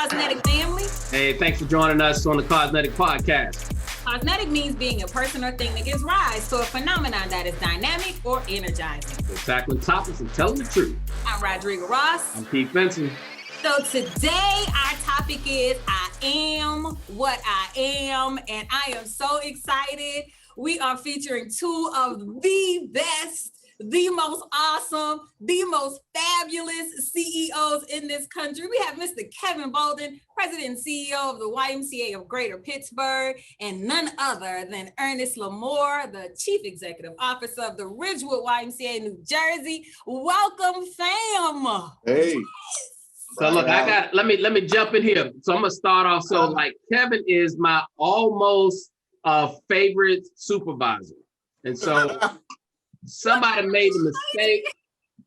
Cosmetic family. Hey, thanks for joining us on the Cosmetic Podcast. Cosmetic means being a person or thing that gives rise to a phenomenon that is dynamic or energizing. We're tackling topics and telling the truth. I'm Rodrigo Ross. I'm Keith Benson. So today our topic is I am what I am, and I am so excited. We are featuring two of the best, the most awesome, the most fabulous CEOs in this country. We have Mr. Kevin Bolden, President and CEO of the YMCA of Greater Pittsburg, and none other than Ernest Lamour, the Chief Executive Officer of the Ridgewood YMCA, New Jersey. Welcome, fam. Hey. So look, let me jump in here. So I'm gonna start off. So like Kevin is my almost favorite supervisor, and so somebody made the mistake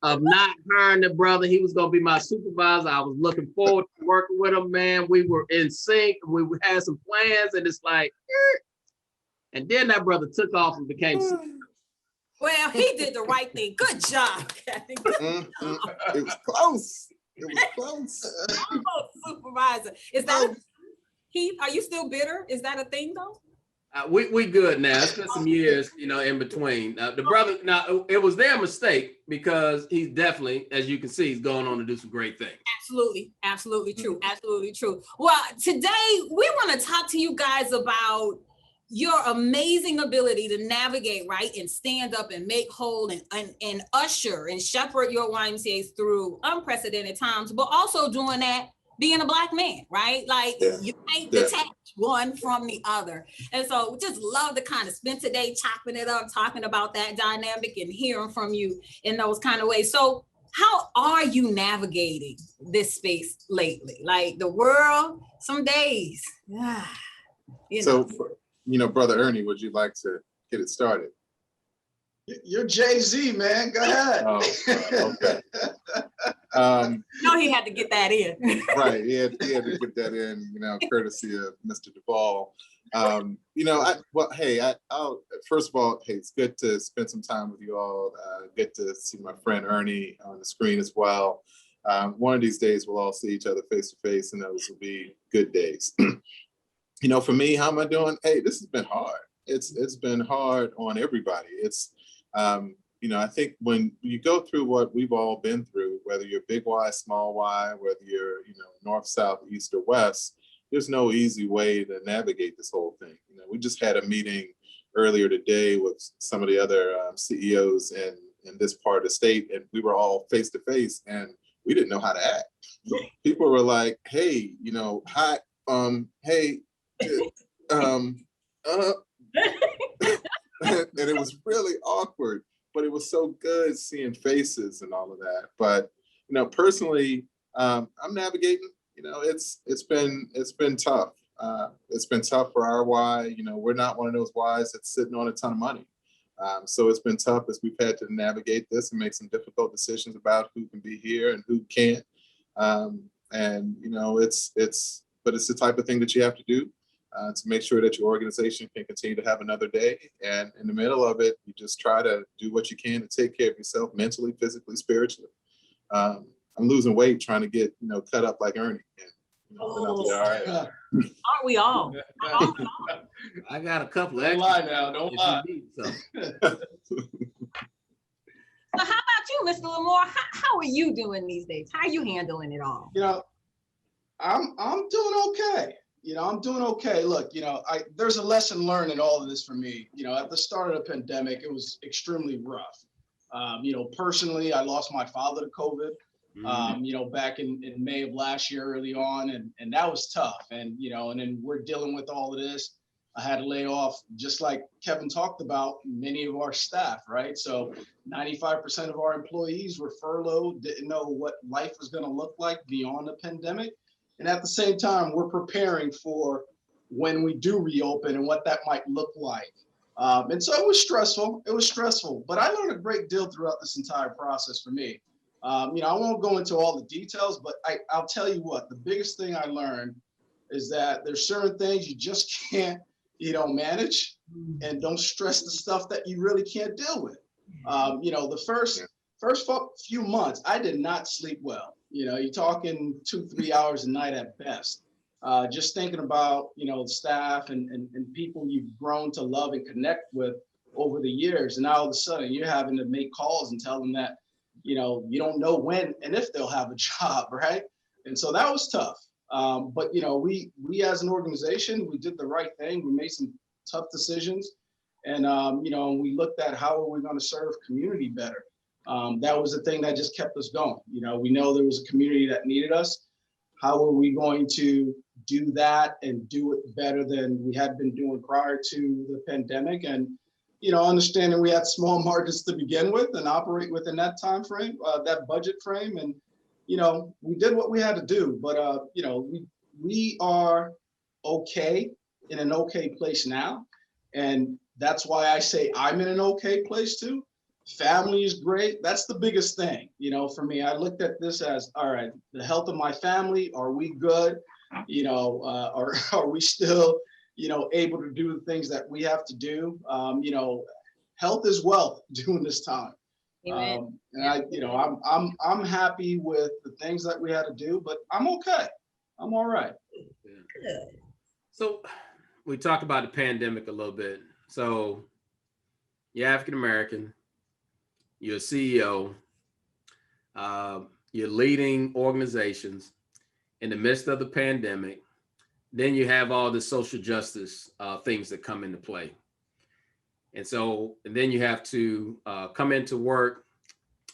of not hiring the brother. He was gonna be my supervisor. I was looking forward to working with him, man. We were in sync. We had some plans, and it's like, and then that brother took off and became supervisor. Well, he did the right thing. Good job, Kevin. It was close. It was close. Supervisor. Is that Keith? Are you still bitter? Is that a thing though? We good now. It's been some years, in between. The brother, now it was their mistake because he's definitely, as you can see, he's going on to do some great things. Absolutely true. Absolutely true. Well, today we want to talk to you guys about your amazing ability to navigate, right, and stand up and make whole and usher and shepherd your YMCAs through unprecedented times, but also doing that being a Black man, right? Like you can't detach one from the other. And so we just love to kind of spend today chopping it up, talking about that dynamic and hearing from you in those kind of ways. So how are you navigating this space lately? Like the world, some days, Brother Ernie, would you like to get it started? You're Jay-Z, man. Go ahead. Okay. He had to get that in. Right. He had to get that in, courtesy of Mr. Duvall. First of all, it's good to spend some time with you all. Good to see my friend Ernie on the screen as well. One of these days, we'll all see each other face to face, and those will be good days. For me, how am I doing? Hey, this has been hard. It's been hard on everybody. It's, I think when you go through what we've all been through, whether you're big Y, small y, whether you're, north, south, east, or west, there's no easy way to navigate this whole thing. We just had a meeting earlier today with some of the other CEOs in this part of the state, and we were all face to face, and we didn't know how to act. People were like, hey, hi, hey, and it was really awkward, but it was so good seeing faces and all of that. But personally, I'm navigating. It's been tough. It's been tough for our Y. We're not one of those Ys that's sitting on a ton of money. So it's been tough as we've had to navigate this and make some difficult decisions about who can be here and who can't. But it's the type of thing that you have to do. To make sure that your organization can continue to have another day. And in the middle of it, you just try to do what you can to take care of yourself mentally, physically, spiritually. I'm losing weight trying to get, cut up like Ernie. And, all right. Aren't we all? I got a couple Don't extra. lie now, don't lie. So how about you, Mr. Lamour? How are you doing these days? How are you handling it all? I'm doing okay. I'm doing okay. Look, there's a lesson learned in all of this for me. At the start of the pandemic, it was extremely rough. Personally, I lost my father to COVID, back in May of last year, early on, and that was tough. And then we're dealing with all of this. I had to lay off, just like Kevin talked about, many of our staff, right? So 95% of our employees were furloughed, didn't know what life was going to look like beyond the pandemic. And at the same time, we're preparing for when we do reopen and what that might look like. And so it was stressful, but I learned a great deal throughout this entire process for me. I won't go into all the details, but I'll tell you what, the biggest thing I learned is that there's certain things you just can't, manage, and don't stress the stuff that you really can't deal with. The first few months, I did not sleep well. You know, you're talking 2-3 hours a night at best. Just thinking about, you know, staff and people you've grown to love and connect with over the years. And now all of a sudden you're having to make calls and tell them that, you know, you don't know when and if they'll have a job, right? And so that was tough. But, you know, we as an organization, we did the right thing. We made some tough decisions. And, you know, we looked at how are we going to serve community better. That was the thing that just kept us going. You know, we know there was a community that needed us. How are we going to do that and do it better than we had been doing prior to the pandemic? And, you know, understanding we had small markets to begin with and operate within that time frame, that budget frame. And, you know, we did what we had to do. But, you know, we are okay, in an okay place now. And that's why I say I'm in an okay place too. Family is great. That's the biggest thing, you know, for me. I looked at this as, all right, the health of my family, are we good? You know, are we still, you know, able to do the things that we have to do? You know, health is wealth during this time. And I, you know, I'm happy with the things that we had to do, but I'm okay. I'm all right. Yeah. So we talked about the pandemic a little bit. So you're African American. You're a CEO, you're leading organizations in the midst of the pandemic. Then you have all the social justice things that come into play. And then you have to come into work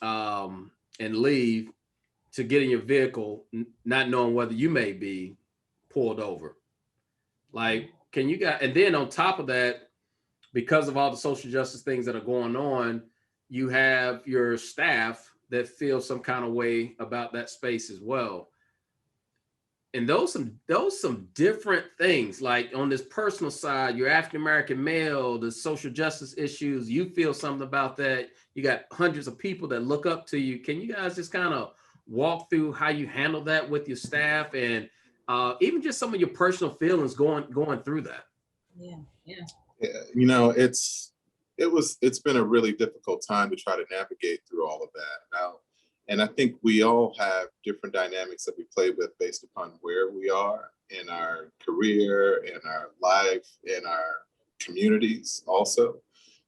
and leave to get in your vehicle, not knowing whether you may be pulled over. Like, and then on top of that, because of all the social justice things that are going on, you have your staff that feel some kind of way about that space as well. And those some different things. Like on this personal side, you're African-American male, the social justice issues, you feel something about that. You got hundreds of people that look up to you. Can you guys just kind of walk through how you handle that with your staff and even just some of your personal feelings going through that? Yeah. You know, it's been a really difficult time to try to navigate through all of that now. And I think we all have different dynamics that we play with based upon where we are in our career, in our life, in our communities also.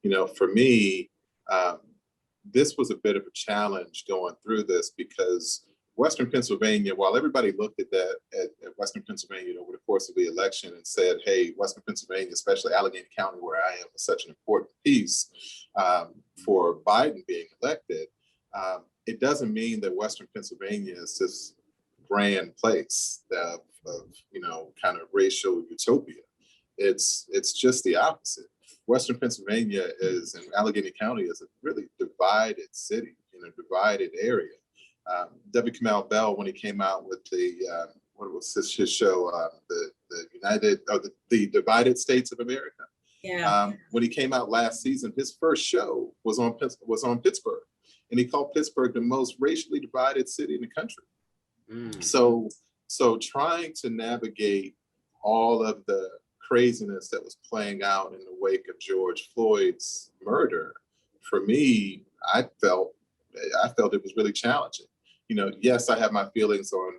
You know, for me, this was a bit of a challenge going through this because Western Pennsylvania, while everybody looked at that at Western Pennsylvania over the course of the election and said, hey, Western Pennsylvania, especially Allegheny County, where I am, is such an important piece for Biden being elected, it doesn't mean that Western Pennsylvania is this grand place of you know, kind of racial utopia. It's just the opposite. Western Pennsylvania and Allegheny County is a really divided city in a divided area. W. Kamau Bell, when he came out with what was his show, the Divided States of America. Yeah. When he came out last season, his first show was on Pittsburg, and he called Pittsburgh the most racially divided city in the country. So trying to navigate all of the craziness that was playing out in the wake of George Floyd's murder, for me, I felt it was really challenging. You know, yes, I have my feelings on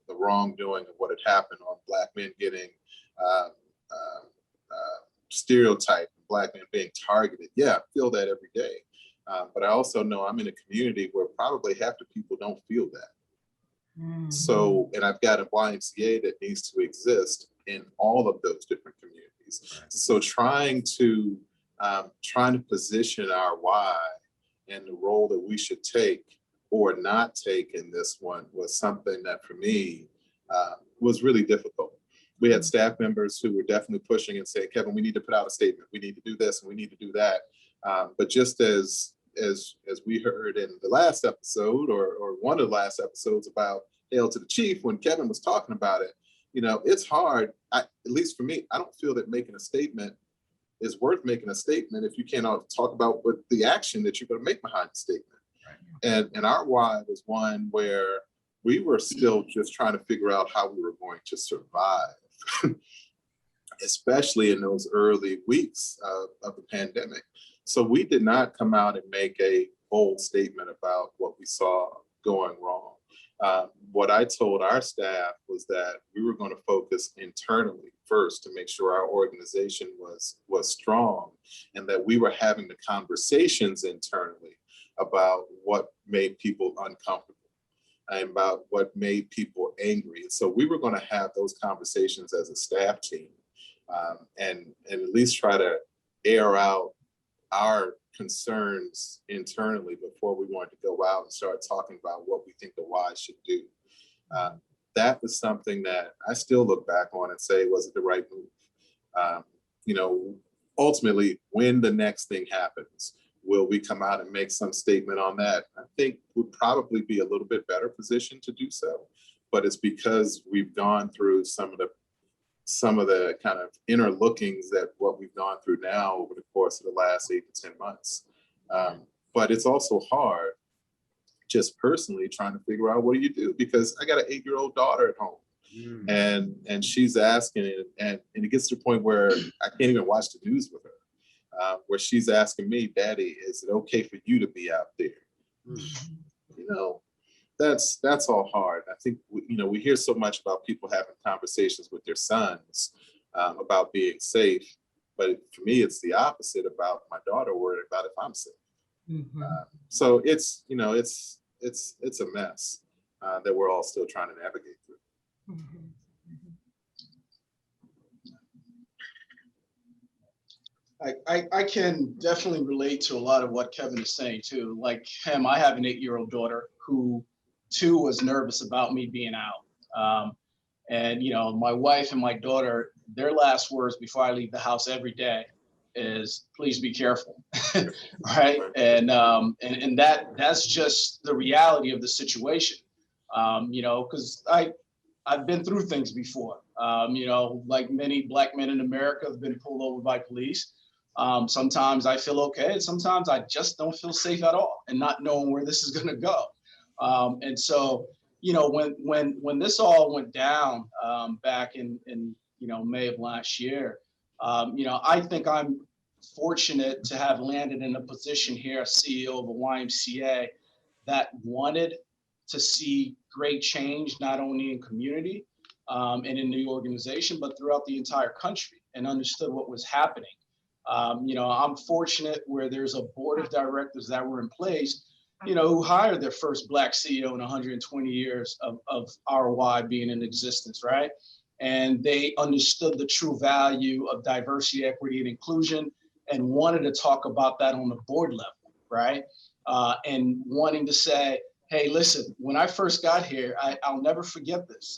the wrongdoing of what had happened, on Black men getting stereotyped, Black men being targeted. Yeah, I feel that every day. But I also know I'm in a community where probably half the people don't feel that. Mm-hmm. So, and I've got a YMCA that needs to exist in all of those different communities. Right. So trying to position our why and the role that we should take or not take in this one was something that for me was really difficult. We had staff members who were definitely pushing and saying, Kevin, we need to put out a statement. We need to do this and we need to do that. But just as we heard in the last episode or one of the last episodes about Hail to the Chief, when Kevin was talking about it, you know, it's hard, at least for me, I don't feel that making a statement is worth making a statement if you cannot talk about what the action that you're going to make behind the statement. Right. And our why was one where we were still just trying to figure out how we were going to survive, especially in those early weeks of the pandemic. So we did not come out and make a bold statement about what we saw going wrong. What I told our staff was that we were going to focus internally first to make sure our organization was strong, and that we were having the conversations internally about what made people uncomfortable and about what made people angry. And so we were going to have those conversations as a staff team, and at least try to air out our concerns internally before we wanted to go out and start talking about what we think the Y should do. That was something that I still look back on and say, was it the right move? Ultimately, when the next thing happens, will we come out and make some statement on that? I think we'd probably be a little bit better positioned to do so, but it's because we've gone through some of the kind of inner lookings that what we've gone through now over the course of the last 8 to 10 months. But it's also hard, just personally trying to figure out what do you do, because I got an 8-year-old daughter at home, and she's asking, and it gets to the point where I can't even watch the news with her, where she's asking me, Daddy, is it okay for you to be out there? That's all hard. I think we hear so much about people having conversations with their sons about being safe, but for me, it's the opposite about my daughter worried about if I'm safe. So it's a mess that we're all still trying to navigate through. I can definitely relate to a lot of what Kevin is saying too. Like him, I have an 8-year-old daughter who too was nervous about me being out. And my wife and my daughter, their last words before I leave the house every day is, please be careful. Right. And that's just the reality of the situation. Because I've been through things before. Like many Black men in America have been pulled over by police. Sometimes I feel okay, and sometimes I just don't feel safe at all, and not knowing where this is going to go. And so, when this all went down back in May of last year, I think I'm fortunate to have landed in a position here as CEO of the YMCA that wanted to see great change, not only in community and in the organization, but throughout the entire country, and understood what was happening. I'm fortunate where there's a board of directors that were in place, who hired their first Black CEO in 120 years of RY being in existence, right? And they understood the true value of diversity, equity, and inclusion, and wanted to talk about that on the board level, right? And wanting to say, hey, listen, when I first got here, I'll never forget this.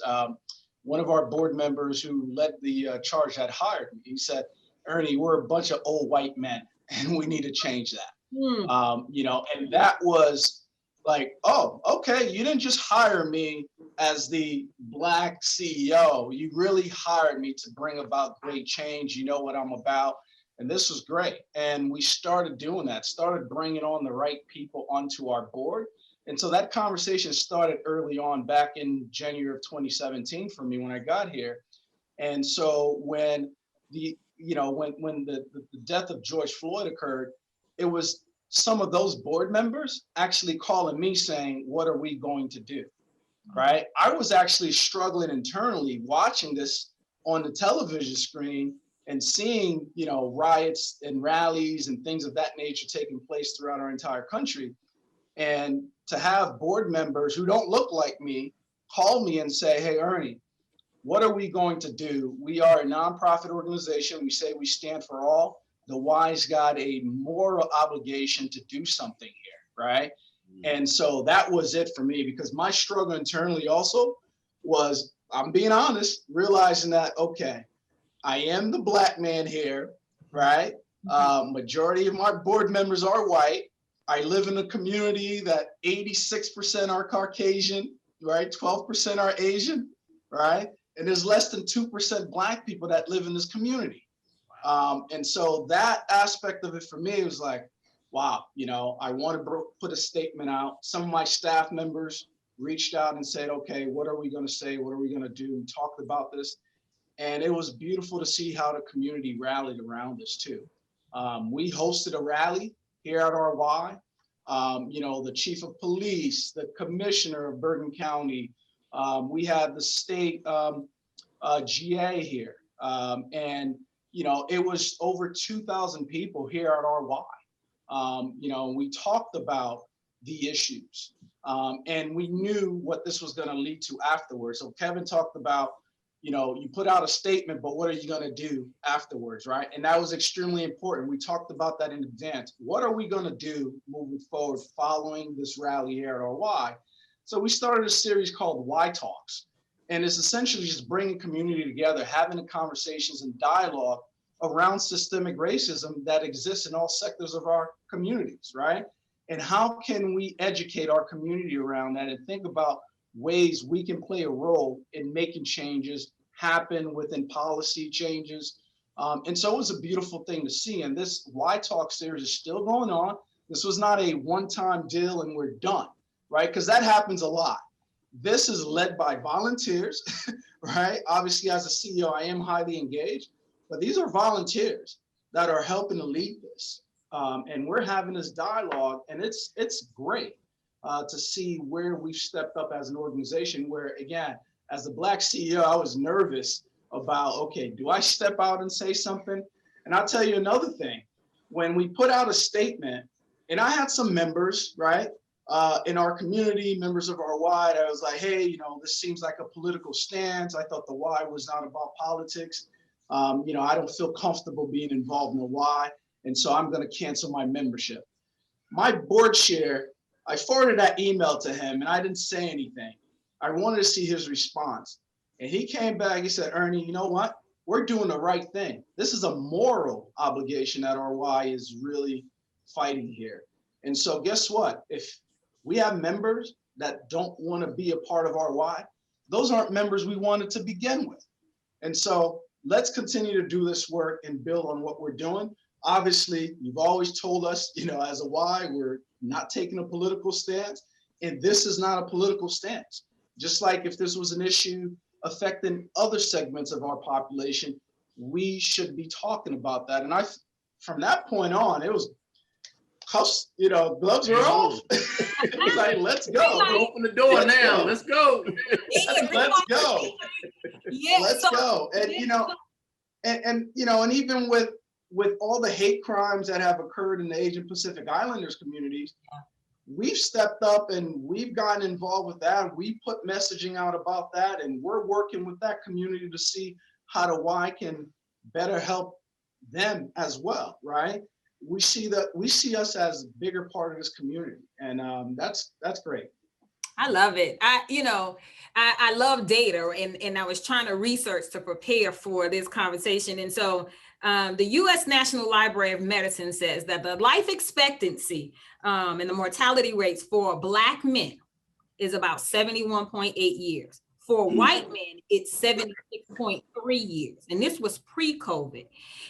One of our board members who led the charge had hired me. He said, Ernie, we're a bunch of old white men, and we need to change that. And that was like, oh, okay, you didn't just hire me as the Black CEO. You really hired me to bring about great change. You know what I'm about. And this was great. And we started doing that, started bringing on the right people onto our board. And so that conversation started early on back in January of 2017 for me when I got here. And so when the death of George Floyd occurred, it was some of those board members actually calling me saying, what are we going to do? Right? I was actually struggling internally watching this on the television screen and seeing, riots and rallies and things of that nature taking place throughout our entire country. And to have board members who don't look like me call me and say, hey, Ernie, what are we going to do? We are a nonprofit organization. We say we stand for all. The Y's got a moral obligation to do something here, right? And so that was it for me, because my struggle internally also was, I'm being honest, realizing that, okay, I am the Black man here, right? Majority of my board members are white. I live in a community that 86% are Caucasian, right? 12% are Asian, right? And there's less than 2% Black people that live in this community. And so that aspect of it for me was like, wow, I want to put a statement out. Some of my staff members reached out and said, okay, what are we going to say? What are we going to do? We talked about this. And it was beautiful to see how the community rallied around us too. We hosted a rally here at our Y. the chief of police, the commissioner of Bergen County. We had the state GA here. And, it was over 2,000 people here at RY. We talked about the issues and we knew what this was going to lead to afterwards. So Kevin talked about, you put out a statement, but what are you going to do afterwards, right? And that was extremely important. We talked about that in advance. What are we going to do moving forward following this rally here at RY? So we started a series called Y Talks. And it's essentially just bringing community together, having the conversations and dialogue around systemic racism that exists in all sectors of our communities, right? And how can we educate our community around that and think about ways we can play a role in making changes happen within policy changes. And so it was a beautiful thing to see. And this Y Talk series is still going on. This was not a one-time deal and we're done, right? Because that happens a lot. This is led by volunteers, right? Obviously, as a CEO, I am highly engaged, but these are volunteers that are helping to lead this. And we're having this dialogue, and it's great to see where we've stepped up as an organization where, again, as the Black CEO, I was nervous about, okay, do I step out and say something? And I'll tell you another thing. When we put out a statement, and I had some members, right? In our community, members of our Y, I was like, hey, this seems like a political stance. I thought the Y was not about politics. I don't feel comfortable being involved in the Y, and so I'm going to cancel my membership. My board chair, I forwarded that email to him, and I didn't say anything. I wanted to see his response. And he came back, he said, Ernie, you know what? We're doing the right thing. This is a moral obligation that our Y is really fighting here. And so guess what? If we have members that don't want to be a part of our Y, those aren't members we wanted to begin with. And so let's continue to do this work and build on what we're doing. Obviously, you've always told us, as a Y, we're not taking a political stance, and this is not a political stance. Just like if this was an issue affecting other segments of our population, we should be talking about that. And from that point on, it was, gloves are off. It's like, let's go. Open the door now. Let's go. Let's go. Yeah, let's go. And and even with all the hate crimes that have occurred in the Asian Pacific Islanders communities, we've stepped up and we've gotten involved with that. We put messaging out about that, and we're working with that community to see how the Y can better help them as well, right? We see us as a bigger part of this community, and that's great. I love it. I love data, and I was trying to research to prepare for this conversation. And so the U.S. National Library of Medicine says that the life expectancy and the mortality rates for Black men is about 71.8 years. For white men, it's 76.3 years. And this was pre-COVID.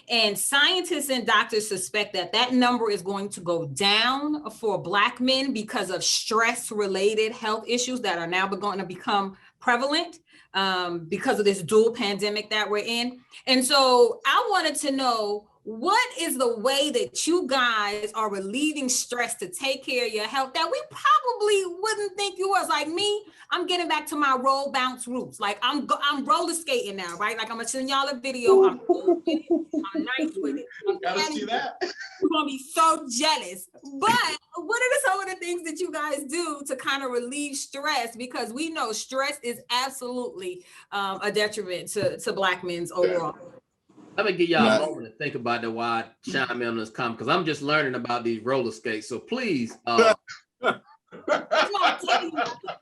And scientists and doctors suspect that number is going to go down for Black men because of stress-related health issues that are now going to become prevalent because of this dual pandemic that we're in. And so I wanted to know, what is the way that you guys are relieving stress to take care of your health that we probably wouldn't think you was? Like me, I'm getting back to my roll bounce roots. Like I'm roller skating now, right? Like I'm gonna send y'all a video. I'm nice with it. Gotta see that. You're gonna be so jealous. But what are some of the things that you guys do to kind of relieve stress? Because we know stress is absolutely a detriment to Black men's overall. Let me give y'all a moment to think about that while I chime in on this comment, because I'm just learning about these roller skates. So please.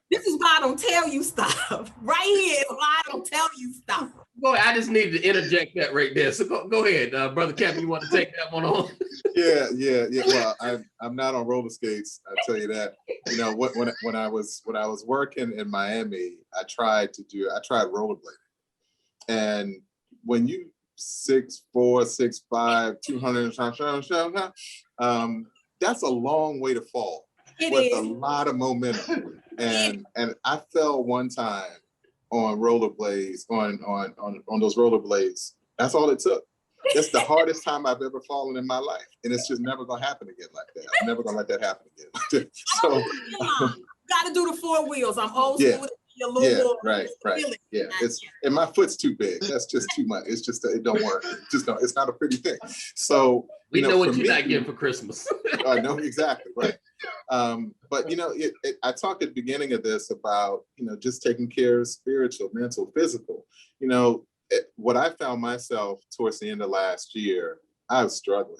This is why I don't tell you stuff. Right here is why I don't tell you stuff. Boy, I just needed to interject that right there. So go ahead, Brother Kevin. You want to take that one on? Yeah. Well, I'm not on roller skates. I tell you that. When I was working in Miami, I tried rollerblading, and when you 6'4", 6'5", 200, that's a long way to fall with a lot of momentum. And I fell one time on rollerblades, on those rollerblades. That's all it took. That's the hardest time I've ever fallen in my life. And it's just never gonna happen again like that. I'm never gonna let that happen again. So gotta do the 4 wheels. I'm old Yeah. school. A little more right. Yeah, and my foot's too big. That's just too much. It's just it don't work. It's not a pretty thing. So we know what for you're me, not getting for Christmas. I know exactly right. But I talked at the beginning of this about just taking care of spiritual, mental, physical. What I found myself towards the end of last year, I was struggling.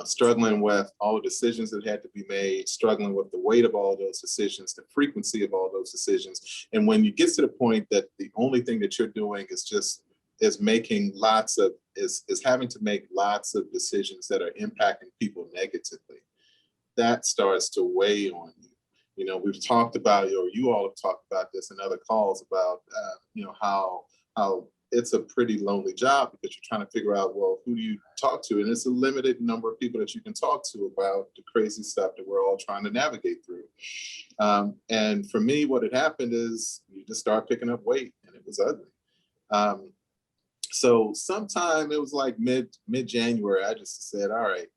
Struggling with all the decisions that had to be made, struggling with the weight of all those decisions, the frequency of all those decisions. And when you get to the point that the only thing that you're doing is having to make lots of decisions that are impacting people negatively, that starts to weigh on you. We've talked about, or you all have talked about this in other calls about, how it's a pretty lonely job because you're trying to figure out, well, who do you talk to? And it's a limited number of people that you can talk to about the crazy stuff that we're all trying to navigate through. And for me, what had happened is you just start picking up weight, and it was ugly. So sometime it was like mid-January, I just said, all right,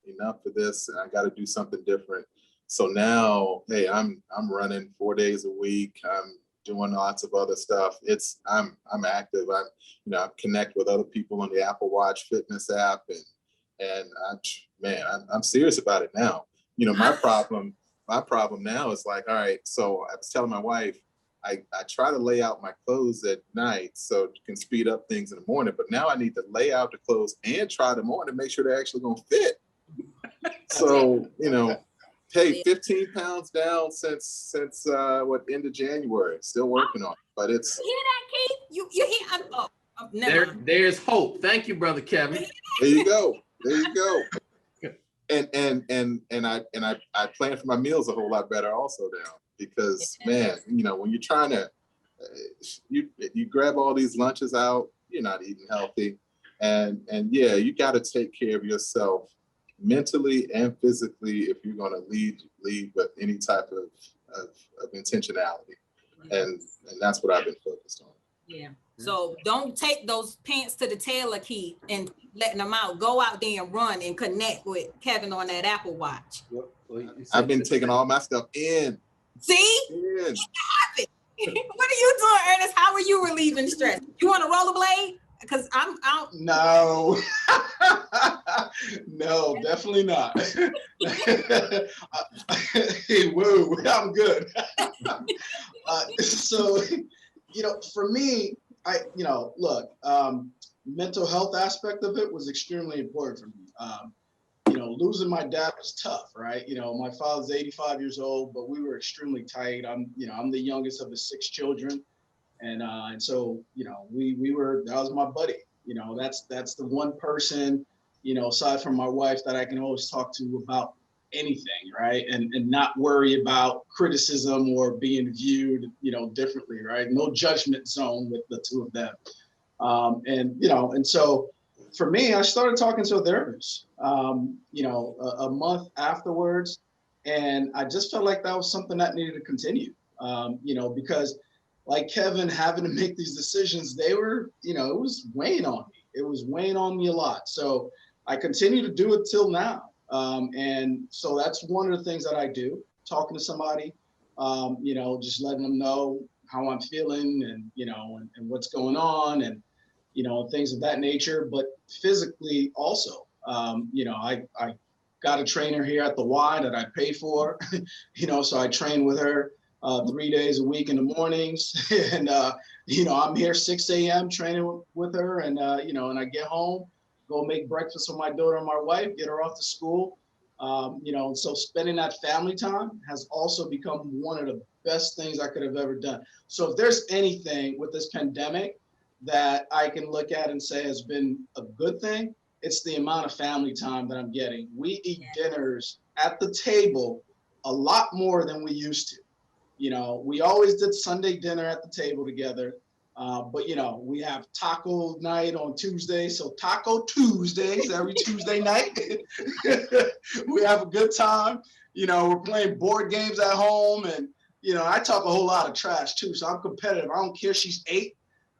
enough for this. And I got to do something different. So now, hey, I'm running 4 days a week. I'm doing lots of other stuff. I'm active. I connect with other people on the Apple Watch fitness app, and I'm serious about it now. My problem now is like, all right, so I was telling my wife, I try to lay out my clothes at night so you can speed up things in the morning, but now I need to lay out the clothes and try them on to make sure they're actually gonna fit. So, hey, 15 pounds down since end of January. Still working on it, but it's. You hear that, Keith? You hear? There's hope. Thank you, brother Kevin. There you go. And I plan for my meals a whole lot better also now because man, when you're trying to you grab all these lunches out, you're not eating healthy, and yeah, you got to take care of yourself mentally and physically if you're going to lead with any type of intentionality, and that's what I've been focused on. Yeah. So don't take those pants to the tailor, Keith, and letting them out. Go out there and run and connect with Kevin on that Apple Watch. I've been taking all my stuff in. See? In. What are you doing, Ernest? How are you relieving stress? You want to rollerblade? Because I'm out. No, no, definitely not. Hey, whoa, I'm good. So, for me, look, mental health aspect of it was extremely important for me. Losing my dad was tough, right? My father's 85 years old, but we were extremely tight. I'm the youngest of the 6 children. And so, that was my buddy. That's the one person, aside from my wife, that I can always talk to about anything, right? And not worry about criticism or being viewed, differently, right? No judgment zone with the two of them. And so for me, I started talking to a therapist, a month afterwards, and I just felt like that was something that needed to continue, because like Kevin, having to make these decisions, they were, it was weighing on me. It was weighing on me a lot. So I continue to do it till now. And so that's one of the things that I do, talking to somebody, just letting them know how I'm feeling and, and what's going on and, things of that nature. But physically also, I got a trainer here at the Y that I pay for, so I train with her 3 days a week in the mornings. And, I'm here 6 a.m. training with her. And, and I get home, go make breakfast for my daughter and my wife, get her off to school. And so spending that family time has also become one of the best things I could have ever done. So if there's anything with this pandemic that I can look at and say has been a good thing, it's the amount of family time that I'm getting. We eat dinners at the table a lot more than we used to. We always did Sunday dinner at the table together. But, we have taco night on Tuesday. So Taco Tuesdays every Tuesday night. We have a good time. We're playing board games at home. And, I talk a whole lot of trash, too. So I'm competitive. I don't care. She's 8.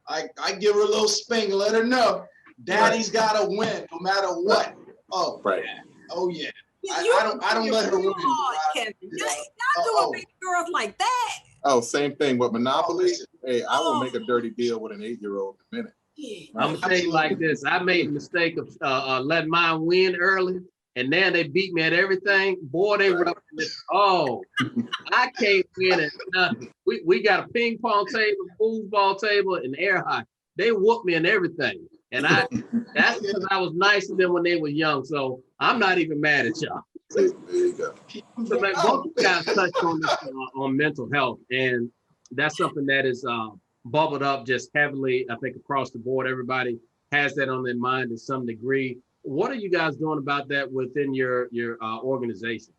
I give her a little spank and let her know. Daddy's got to win no matter what. Oh, Right. Oh yeah. I don't let her win. Kevin. Not doing big girls like that. Oh, same thing with Monopoly. Hey, I will Oh. make a dirty deal with an 8-year-old in a minute. I'm gonna tell you like this. I made the mistake of letting mine win early, and now they beat me at everything. Boy, they rubbing this. Oh, I can't win it. We got a ping pong table, foosball table, and air hockey. They whooped me and everything, and that's because I was nice to them when they were young. So I'm not even mad at y'all. There you go. So, man, both you guys touched on this on mental health, and that's something that is bubbled up just heavily. I think across the board, everybody has that on their mind to some degree. What are you guys doing about that within your organization?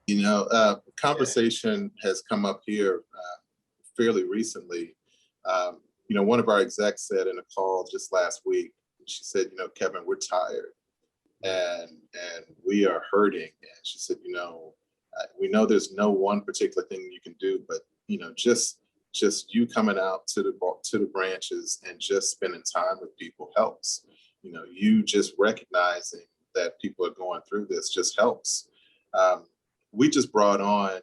You know, conversation has come up here fairly recently. You know, one of our execs said in a call just last week, she said, you know, Kevin, we're tired and we are hurting. And she said, you know, we know there's no one particular thing you can do, but, you know, just you coming out to the branches and just spending time with people helps. You know, you just recognizing that people are going through this just helps. We just brought on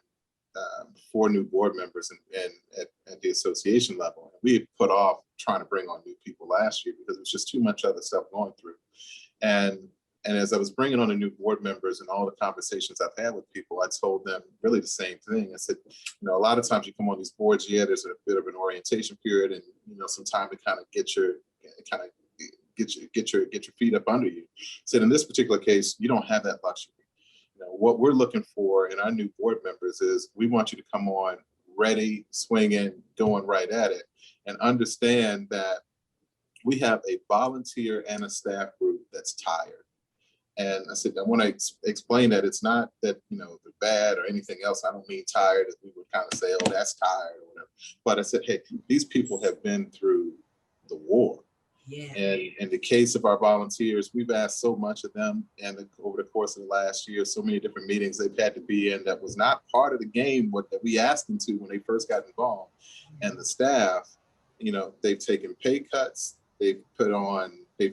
4 new board members at the association level. We had put off trying to bring on new people last year because it was just too much other stuff going through. And as I was bringing on the new board members and all the conversations I've had with people, I told them really the same thing. I said, you know, a lot of times you come on these boards, there's a bit of an orientation period and, you know, some time to kind of get your feet up under you. I said, in this particular case, you don't have that luxury. You know, what we're looking for in our new board members is we want you to come on ready, swinging, going right at it, and understand that we have a volunteer and a staff group that's tired. And I said, I want to explain that it's not that, you know, they're bad or anything else. I don't mean tired as we would kind of say, oh, that's tired or whatever. But I said, hey, these people have been through the war. Yeah. And in the case of our volunteers, we've asked so much of them, and over the course of the last year, so many different meetings they've had to be in that was not part of the game that we asked them to when they first got involved. And the staff, you know, they've taken pay cuts, they've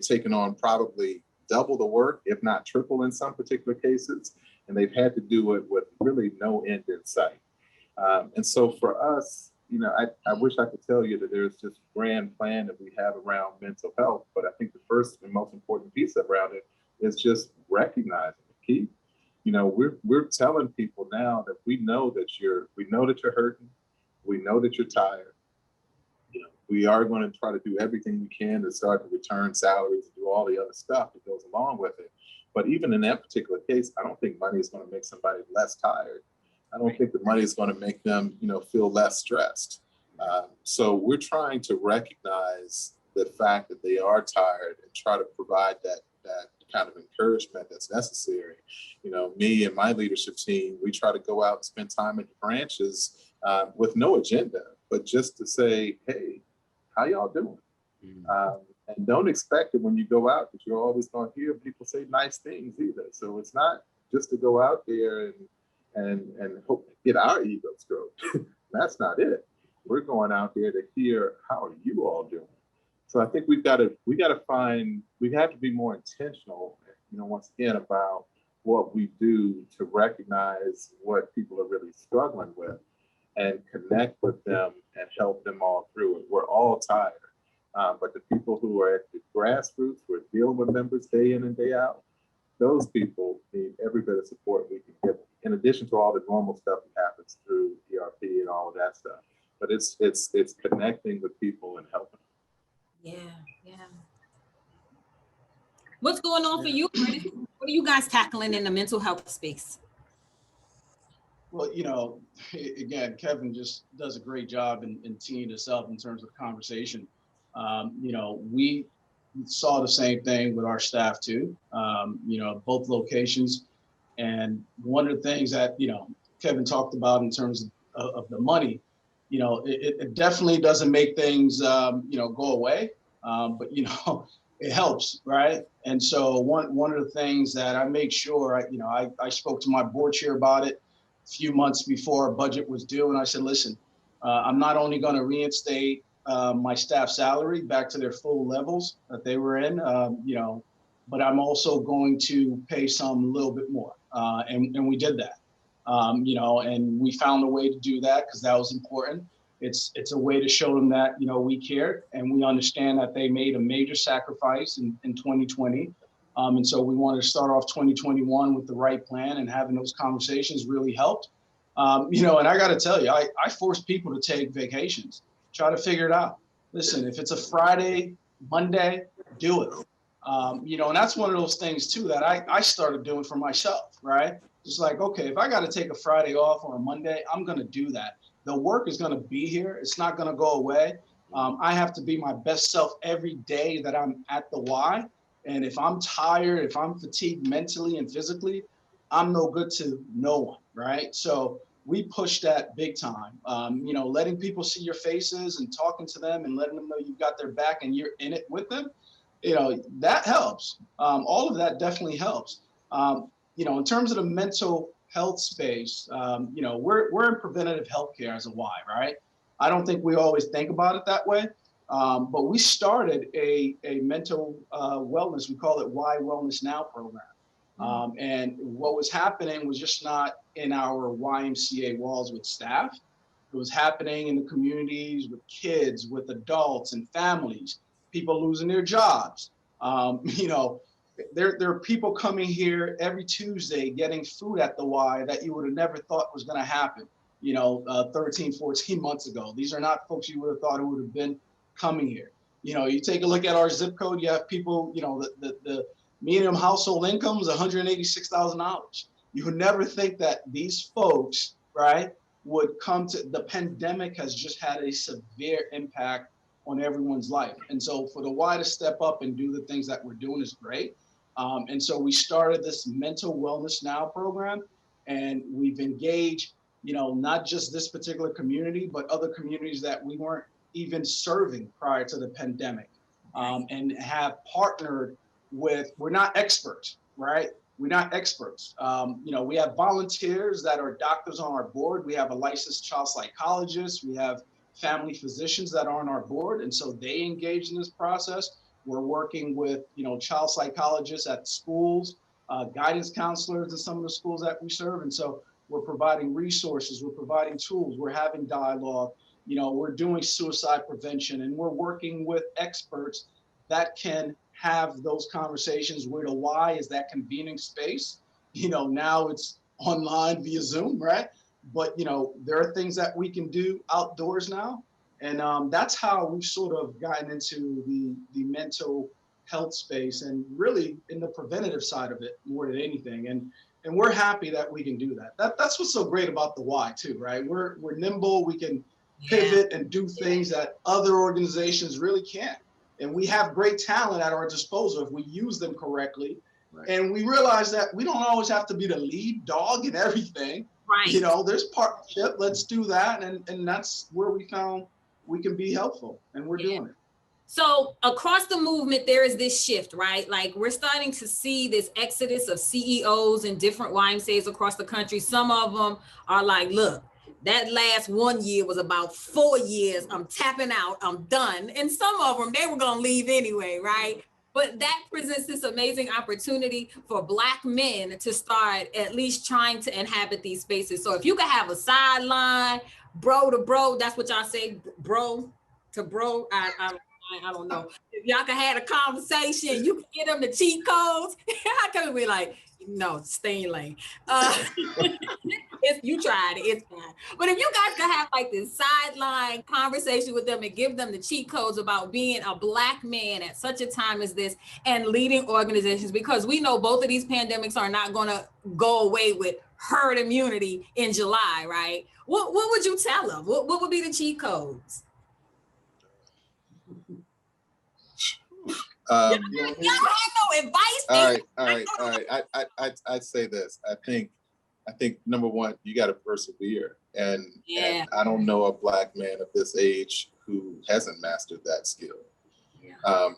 taken on probably double the work, if not triple in some particular cases, and they've had to do it with really no end in sight. And so for us, you know, I wish I could tell you that there's this grand plan that we have around mental health, but I think the first and most important piece around it is just recognizing the key. You know, we're telling people now that we know that you're hurting, we know that you're tired. You know, we are going to try to do everything we can to start to return salaries and do all the other stuff that goes along with it. But even in that particular case, I don't think money is going to make somebody less tired. I don't think the money is going to make them, you know, feel less stressed. So we're trying to recognize the fact that they are tired and try to provide that kind of encouragement that's necessary. You know, me and my leadership team, we try to go out and spend time at the branches with no agenda, but just to say, hey, how y'all doing? And don't expect that when you go out that you're always going to hear people say nice things either. So it's not just to go out there and hope to get our ego stroked. That's not it. We're going out there to hear, how are you all doing? So I think we have to be more intentional, you know, once again, about what we do to recognize what people are really struggling with and connect with them and help them all through it. We're all tired, but the people who are at the grassroots, who are dealing with members day in and day out, those people need every bit of support we can give them, in addition to all the normal stuff that happens through ERP and all of that stuff. But it's connecting with people and helping. Yeah. What's going on for you? What are you guys tackling in the mental health space? Well, you know, again, Kevin just does a great job in teeing us up in terms of conversation. You know, we saw the same thing with our staff too, you know, both locations. And one of the things that, you know, Kevin talked about in terms of the money, you know, it definitely doesn't make things, you know, go away, but, you know, it helps, right? And so one of the things that I make sure, you know, I spoke to my board chair about it a few months before our budget was due, and I said, listen, I'm not only going to reinstate my staff salary back to their full levels that they were in, but I'm also going to pay some a little bit more. And we did that, and we found a way to do that because that was important. It's a way to show them that, we cared and we understand that they made a major sacrifice in 2020. And so we wanted to start off 2021 with the right plan, and having those conversations really helped. And I got to tell you, I force people to take vacations, try to figure it out. Listen, if it's a Friday, Monday, do it. And that's one of those things too that I started doing for myself, right? Just like, okay, if I got to take a Friday off or a Monday, I'm going to do that. The work is going to be here. It's not going to go away. I have to be my best self every day that I'm at the Y. And if I'm tired, if I'm fatigued mentally and physically, I'm no good to no one, right? So we push that big time. Letting people see your faces and talking to them and letting them know you've got their back and you're in it with them, that helps. All of that definitely helps. In terms of the mental health space, we're in preventative healthcare as a Y, right? I don't think we always think about it that way. But we started a mental wellness, we call it Y Wellness Now program. And what was happening was just not in our YMCA walls with staff. It was happening in the communities with kids, with adults and families, people losing their jobs. There are people coming here every Tuesday getting food at the Y that you would have never thought was going to happen, 13, 14 months ago. These are not folks you would have thought who would have been coming here. You take a look at our zip code, you have people, the median household income is $186,000. You would never think that these folks, right, would come to, the pandemic has just had a severe impact on everyone's life. And so for the Y to step up and do the things that we're doing is great. And so we started this Mental Wellness Now program, and we've engaged, not just this particular community, but other communities that we weren't even serving prior to the pandemic, and have partnered with, we're not experts, right? We're not experts. We have volunteers that are doctors on our board. We have a licensed child psychologist. We have family physicians that are on our board. And so they engage in this process. We're working with, child psychologists at schools, guidance counselors in some of the schools that we serve. And so we're providing resources, we're providing tools, we're having dialogue, we're doing suicide prevention, and we're working with experts that can have those conversations where the Y is that convening space. Now it's online via Zoom, right? But, there are things that we can do outdoors now. And that's how we've sort of gotten into the mental health space, and really in the preventative side of it more than anything. And we're happy that we can do that. That's what's so great about the Y too, right? We're nimble, we can pivot and do things that other organizations really can't. And we have great talent at our disposal if we use them correctly. Right. And we realize that we don't always have to be the lead dog in everything. Right. There's partnership, let's do that. And that's where we found we can be helpful, and we're doing it. So across the movement, there is this shift, right? Like we're starting to see this exodus of CEOs in different YMCAs across the country. Some of them are like, look, that last 1 year was about 4 years. I'm tapping out, I'm done. And some of them, they were gonna leave anyway, right? But that presents this amazing opportunity for Black men to start at least trying to inhabit these spaces. So if you could have a sideline, bro to bro, that's what y'all say, bro to bro, I don't know. If y'all can have a conversation, you can get them the cheat codes. How can we be like, no, stay in lane. If you tried it, it's fine. But if you guys can have like this sideline conversation with them and give them the cheat codes about being a Black man at such a time as this and leading organizations, because we know both of these pandemics are not going to go away with herd immunity in July, right? What would you tell them? What would be the cheat codes? Y'all have no advice. All right. I'd say this. I think number one, you got to persevere, and I don't know a Black man of this age who hasn't mastered that skill. Yeah.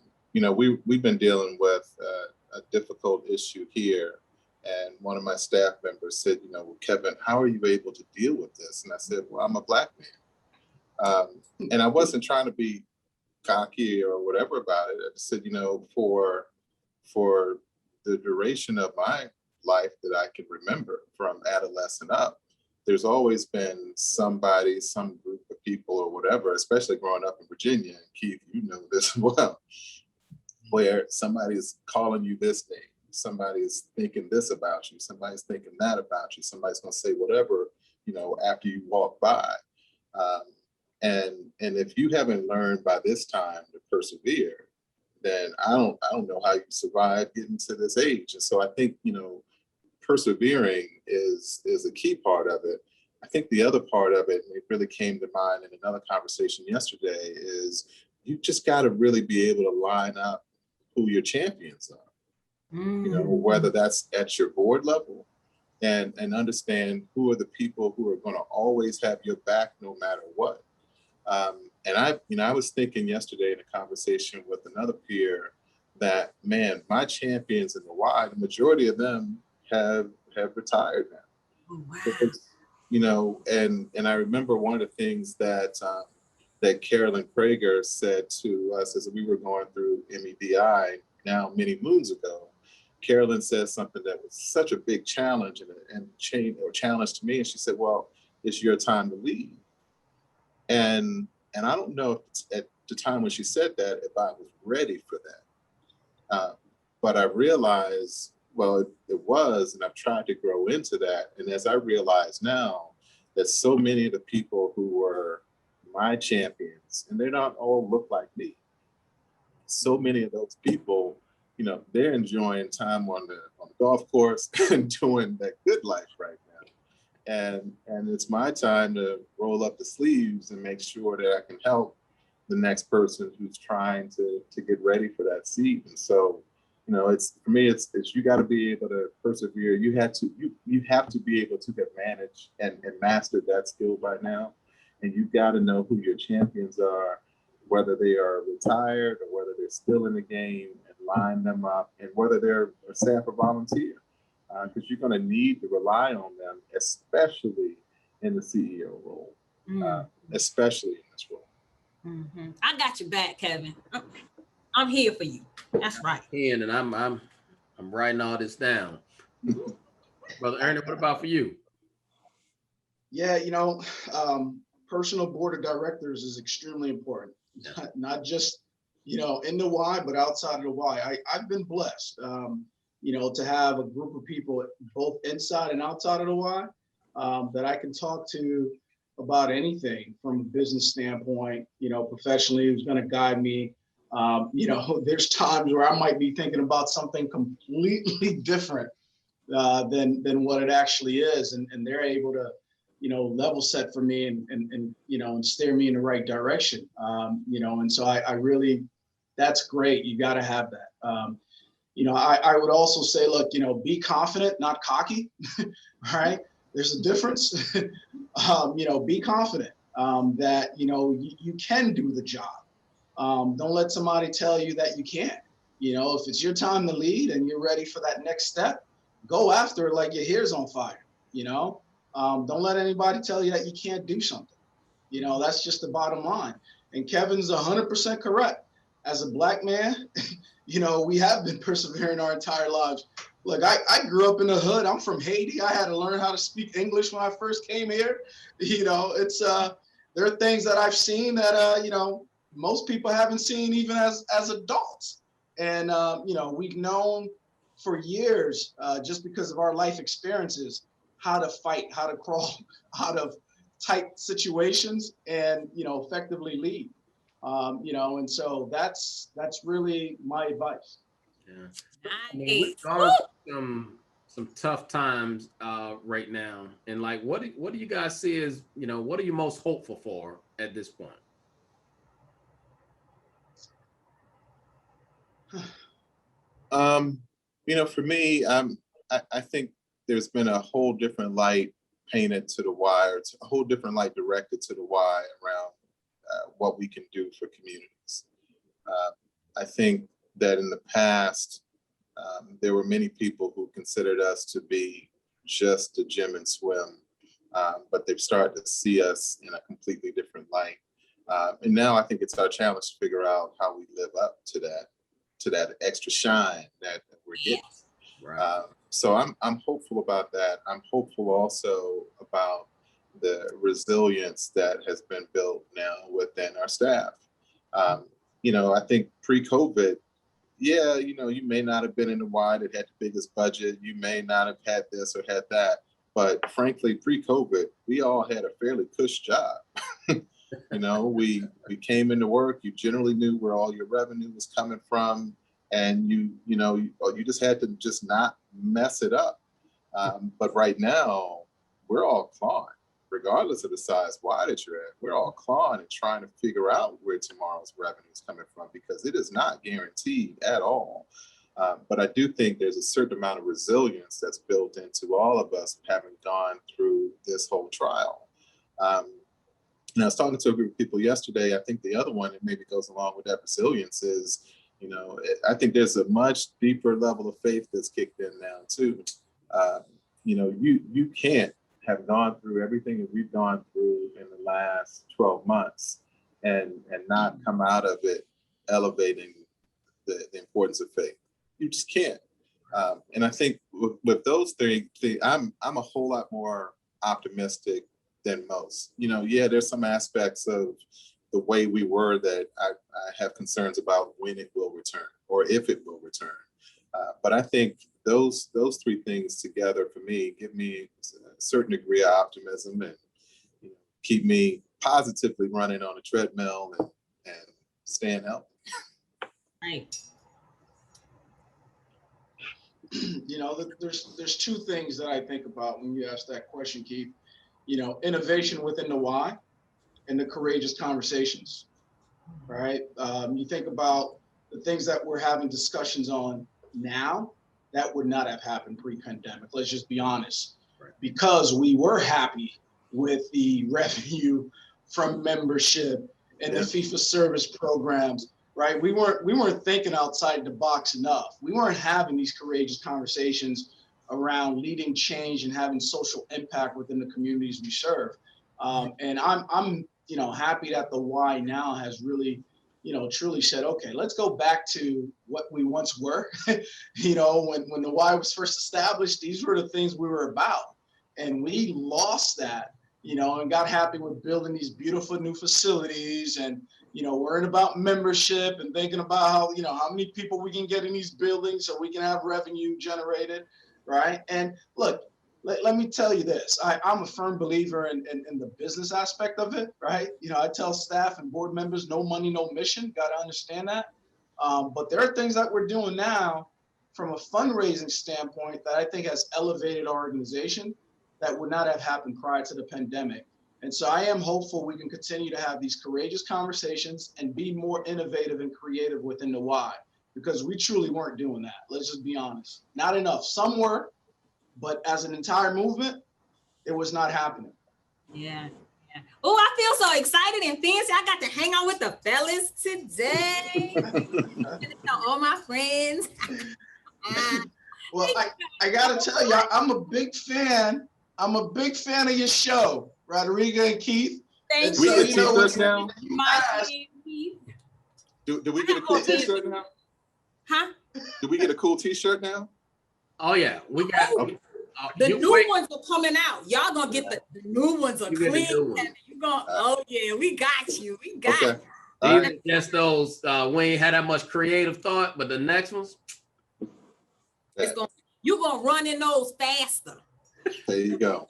We've been dealing with a difficult issue here, and one of my staff members said, well, Kevin, how are you able to deal with this? And I said, well, I'm a Black man. And I wasn't trying to be cocky or whatever about it. I just said, for the duration of my life that I can remember from adolescent up, there's always been somebody, some group of people or whatever, especially growing up in Virginia, and Keith, you know this well, where somebody's calling you this name, somebody's thinking this about you, somebody's thinking that about you, somebody's gonna say whatever, after you walk by. And if you haven't learned by this time to persevere, then I don't know how you survive getting to this age. And so I think, persevering is a key part of it. I think the other part of it, and it really came to mind in another conversation yesterday, is you just got to really be able to line up who your champions are. Whether that's at your board level, and understand who are the people who are going to always have your back no matter what. And I was thinking yesterday in a conversation with another peer that, man, my champions in the Y, the majority of them have retired now. Oh, wow. Because, and I remember one of the things that Carolyn Prager said to us as we were going through MEDI now many moons ago. Carolyn said something that was such a big challenge and challenge to me. And she said, well, it's your time to lead. And I don't know if at the time when she said that, if I was ready for that. But I realized, well, it was, and I've tried to grow into that. And as I realize now that so many of the people who were my champions, and they don't all look like me, so many of those people, they're enjoying time on the golf course and doing that good life right now. And it's my time to roll up the sleeves and make sure that I can help the next person who's trying to get ready for that seat. And so, it's for me, it's you got to be able to persevere. You have to be able to have managed and mastered that skill by now. And you've got to know who your champions are, whether they are retired or whether they're still in the game, and line them up, and whether they're a staff or volunteer, because you're going to need to rely on them, especially in the CEO role, especially in this role. Mm-hmm. I got your back, Kevin. I'm here for you. That's right. And I'm writing all this down. Brother Ernest, what about for you? Yeah, personal board of directors is extremely important. Not just, in the Y, but outside of the Y. I've been blessed, to have a group of people both inside and outside of the Y that I can talk to about anything from a business standpoint, professionally, who's going to guide me. There's times where I might be thinking about something completely different than what it actually is. And they're able to, level set for me and steer me in the right direction. And so I really, that's great. You got to have that. I would also say, look, be confident, not cocky, right? There's a difference. Be confident that, you can do the job. Don't let somebody tell you that you can't. If it's your time to lead and you're ready for that next step, go after it like your hair's on fire. Don't let anybody tell you that you can't do something. That's just the bottom line. And Kevin's 100% correct. As a Black man, we have been persevering our entire lives. Look, I grew up in the hood. I'm from Haiti. I had to learn how to speak English when I first came here. It's there are things that I've seen that most people haven't seen even as adults. And we've known for years, just because of our life experiences, how to fight, how to crawl out of tight situations and effectively lead. And so that's really my advice. Yeah. We're going through some tough times right now, and like, what do you guys see as, what are you most hopeful for at this point? For me, I think there's been a whole different light painted to the Y, or a whole different light directed to the Y around what we can do for communities. I think that in the past, there were many people who considered us to be just a gym and swim but they've started to see us in a completely different light. And now I think it's our challenge to figure out how we live up to that extra shine that we're getting. Right. So I'm hopeful about that. I'm hopeful also about the resilience that has been built now within our staff. I think pre-COVID, you may not have been in the Y that had the biggest budget. You may not have had this or had that. But frankly, pre-COVID, we all had a fairly cush job. We came into work. You generally knew where all your revenue was coming from, and you just had to just not mess it up. But right now, we're all clawing, regardless of the size Y that you're at. We're all clawing and trying to figure out where tomorrow's revenue is coming from, because it is not guaranteed at all. But I do think there's a certain amount of resilience that's built into all of us having gone through this whole trial. I was talking to a group of people yesterday. I think the other one that maybe goes along with that resilience is, I think there's a much deeper level of faith that's kicked in now too. You can't have gone through everything that we've gone through in the last 12 months and not come out of it elevating the importance of faith. You just can't. And I think with those three, I'm a whole lot more optimistic than most. There's some aspects of the way we were that I have concerns about when it will return or if it will return. But I think those three things together for me give me a certain degree of optimism and keep me positively running on a treadmill and staying healthy. Right. There's two things that I think about when you ask that question, Keith. Innovation within the Y and the courageous conversations, right? You think about the things that we're having discussions on now, that would not have happened pre-pandemic. Let's just be honest, right? Because we were happy with the revenue from membership and the fee-for-service programs, right? We weren't thinking outside the box enough. We weren't having these courageous conversations around leading change and having social impact within the communities we serve. And I'm happy that the Y now has really, truly said, okay, let's go back to what we once were. When the Y was first established, these were the things we were about. And we lost that, and got happy with building these beautiful new facilities and, worrying about membership and thinking about how many people we can get in these buildings so we can have revenue generated. Right. And look, let me tell you this. I'm a firm believer in the business aspect of it. Right. I tell staff and board members, no money, no mission. Got to understand that. But there are things that we're doing now from a fundraising standpoint that I think has elevated our organization that would not have happened prior to the pandemic. And so I am hopeful we can continue to have these courageous conversations and be more innovative and creative within the Y. Because we truly weren't doing that. Let's just be honest. Not enough. Some were, but as an entire movement, it was not happening. Yeah. Oh, I feel so excited and fancy. I got to hang out with the fellas today. All my friends. Well, I got to tell you, I'm a big fan. I'm a big fan of your show, Rodriga and Keith. Thank We you. get t-shirts now. Do we get a cool t-shirt now? Huh? Do we get a cool t-shirt now? Oh yeah, we got the new ones are coming out. Y'all gonna get the new ones are clean. You gonna we got you. We got you. Right. Just those we ain't had that much creative thought, but the next ones you're gonna run in those faster. There you go.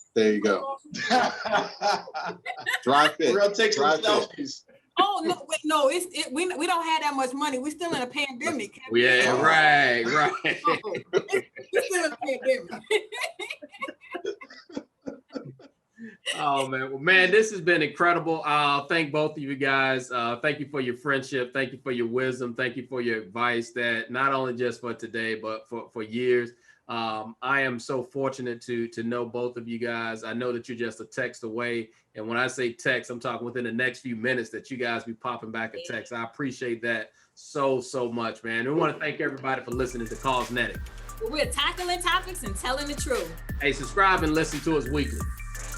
Dry fit. We're gonna take some selfies. Oh no, wait, no, we don't have that much money. We're still in a pandemic. Yeah, right. We're still in a pandemic. Oh man, well, man, this has been incredible. Thank both of you guys. Thank you for your friendship. Thank you for your wisdom. Thank you for your advice that not only just for today, but for years. I am so fortunate to know both of you guys. I know that you're just a text away. And when I say text, I'm talking within the next few minutes that you guys be popping back a text. I appreciate that so much, man. We want to thank everybody for listening to Cosmetic. We're tackling topics and telling the truth. Hey, subscribe and listen to us weekly.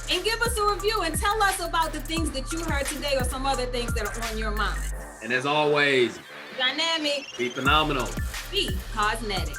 And give us a review and tell us about the things that you heard today or some other things that are on your mind. And as always, dynamic, be phenomenal, be cosmetic.